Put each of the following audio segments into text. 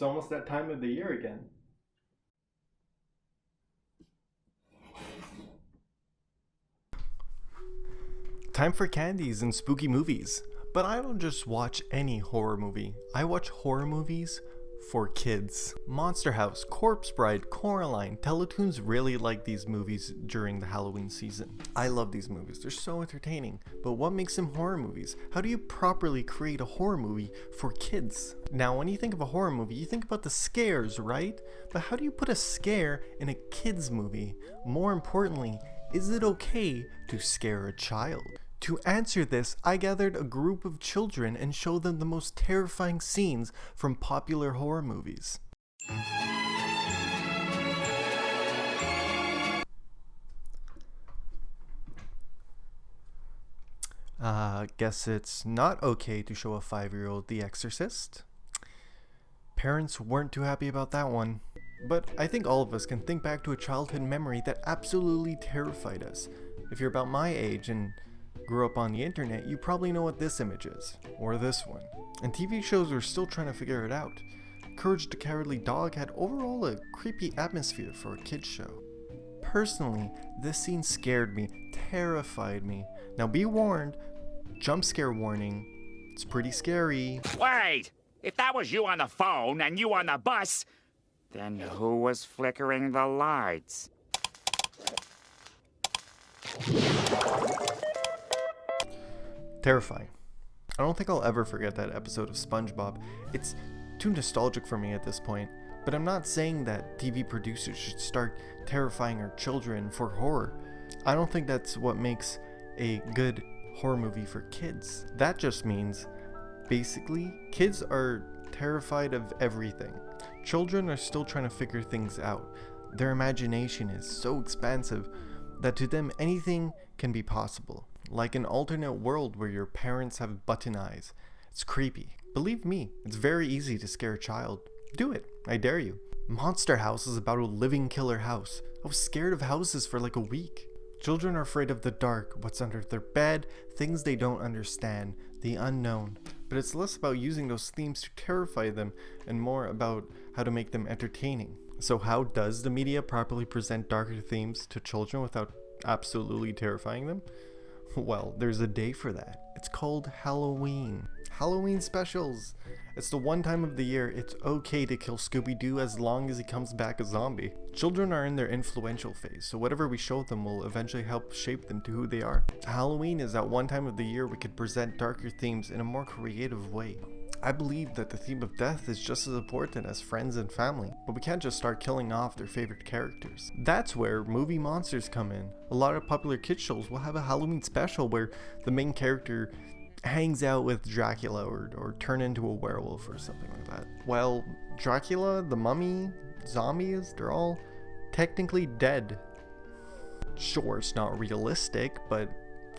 It's almost that time of the year again. Time for candies and spooky movies. But I don't just watch any horror movie. I watch horror movies for kids. Monster House, Corpse Bride, Coraline, Teletoons really like these movies during the Halloween season. I love these movies. They're so entertaining. But what makes them horror movies? How do you properly create a horror movie for kids? Now, when you think of a horror movie, you think about the scares, right? But how do you put a scare in a kids movie? More importantly, is it okay to scare a child? To answer this, I gathered a group of children and showed them the most terrifying scenes from popular horror movies. Guess it's not okay to show a 5-year-old The Exorcist. Parents weren't too happy about that one. But I think all of us can think back to a childhood memory that absolutely terrified us. If you're about my age and grew up on the internet, you probably know what this image is, or this one. And TV shows are still trying to figure it out. Courage the Cowardly Dog had overall a creepy atmosphere for a kids show. Personally, this scene scared me, terrified me. Now be warned, jump scare warning, it's pretty scary. Wait! If that was you on the phone and you on the bus, then who was flickering the lights? Terrifying. I don't think I'll ever forget that episode of SpongeBob. It's too nostalgic for me at this point, but I'm not saying that TV producers should start terrifying our children for horror. I don't think that's what makes a good horror movie for kids. That just means, basically, kids are terrified of everything. Children are still trying to figure things out. Their imagination is so expansive that to them anything can be possible. Like an alternate world where your parents have button eyes. It's creepy. Believe me, it's very easy to scare a child. Do it. I dare you. Monster House is about a living killer house. I was scared of houses for like a week. Children are afraid of the dark, what's under their bed, things they don't understand, the unknown. But it's less about using those themes to terrify them and more about how to make them entertaining. So how does the media properly present darker themes to children without absolutely terrifying them? Well, there's a day for that. It's called Halloween. Halloween specials. It's the one time of the year it's okay to kill Scooby-Doo as long as he comes back a zombie. Children are in their influential phase, so whatever we show them will eventually help shape them to who they are. Halloween is that one time of the year we could present darker themes in a more creative way. I believe that the theme of death is just as important as friends and family, but we can't just start killing off their favorite characters. That's where movie monsters come in. A lot of popular kids shows will have a Halloween special where the main character hangs out with Dracula or turn into a werewolf or something like that. While Dracula, the mummy, zombies, they're all technically dead. Sure, it's not realistic, but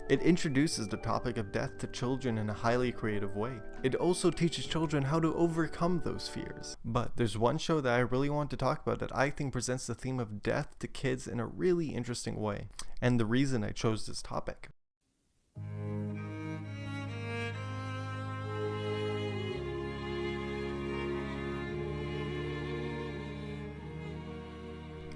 it introduces the topic of death to children in a highly creative way. It also teaches children how to overcome those fears. But there's one show that I really want to talk about that I think presents the theme of death to kids in a really interesting way, and the reason I chose this topic.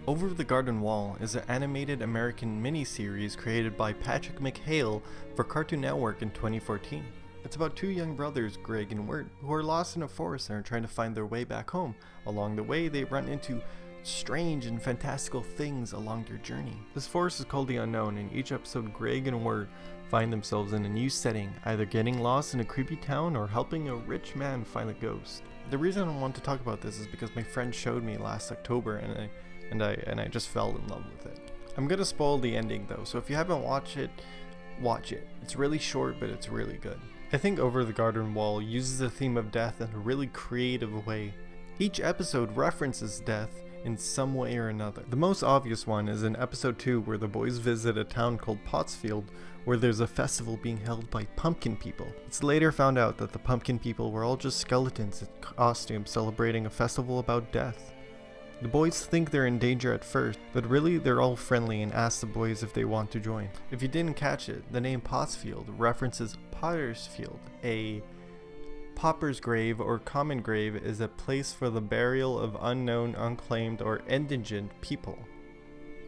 Over the Garden Wall is an animated American miniseries created by Patrick McHale for Cartoon Network in 2014. It's about two young brothers, Greg and Wirt, who are lost in a forest and are trying to find their way back home. Along the way, they run into strange and fantastical things along their journey. This forest is called the Unknown, and each episode Greg and Wirt find themselves in a new setting, either getting lost in a creepy town or helping a rich man find a ghost. The reason I want to talk about this is because my friend showed me last October and I just fell in love with it. I'm gonna spoil the ending though, so if you haven't watched it, watch it. It's really short, but it's really good. I think Over the Garden Wall uses the theme of death in a really creative way. Each episode references death in some way or another. The most obvious one is in episode 2 where the boys visit a town called Pottsfield where there's a festival being held by pumpkin people. It's later found out that the pumpkin people were all just skeletons in costumes celebrating a festival about death. The boys think they're in danger at first, but really they're all friendly and ask the boys if they want to join. If you didn't catch it, the name Pottsfield references Potter's Field, a Pauper's Grave, or Common Grave, is a place for the burial of unknown, unclaimed, or indigent people.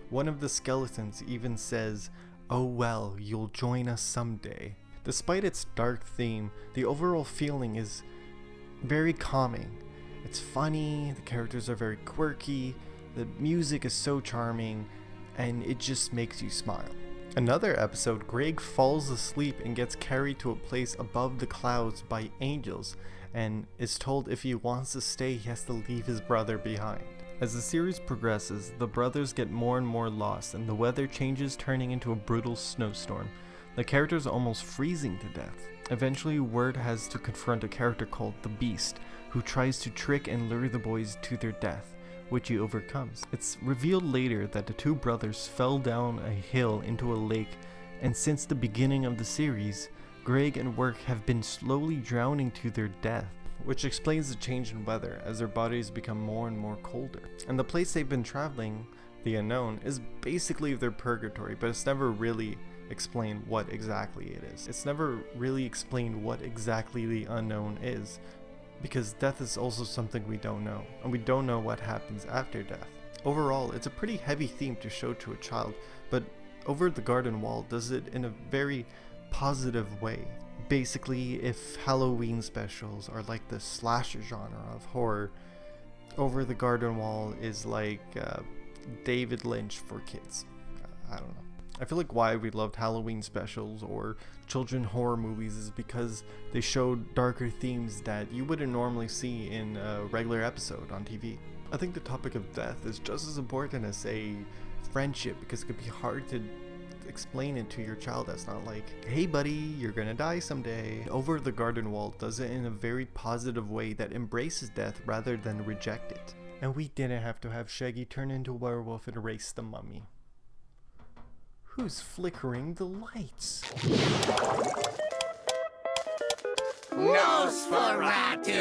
One of the skeletons even says, "Oh well, you'll join us someday." Despite its dark theme, the overall feeling is very calming. It's funny, the characters are very quirky, the music is so charming, and it just makes you smile. Another episode, Greg falls asleep and gets carried to a place above the clouds by angels, and is told if he wants to stay, he has to leave his brother behind. As the series progresses, the brothers get more and more lost, and the weather changes, turning into a brutal snowstorm. The characters are almost freezing to death. Eventually, Wirt has to confront a character called the Beast, who tries to trick and lure the boys to their death, which he overcomes. It's revealed later that the two brothers fell down a hill into a lake, and since the beginning of the series, Greg and Wirt have been slowly drowning to their death, which explains the change in weather as their bodies become more and more colder. And the place they've been traveling, the Unknown, is basically their purgatory, but it's never really explained what exactly it is. It's never really explained what exactly the Unknown is, because death is also something we don't know, and we don't know what happens after death. Overall, it's a pretty heavy theme to show to a child, but Over the Garden Wall does it in a very positive way. Basically, if Halloween specials are like the slasher genre of horror, Over the Garden Wall is like David Lynch for kids. I don't know. I feel like why we loved Halloween specials or children horror movies is because they showed darker themes that you wouldn't normally see in a regular episode on TV. I think the topic of death is just as important as, say, friendship, because it could be hard to explain it to your child. That's not like, hey buddy, you're gonna die someday. Over the Garden Wall does it in a very positive way that embraces death rather than reject it. And we didn't have to have Shaggy turn into a werewolf and erase the mummy. Who's flickering the lights? Nosferatu!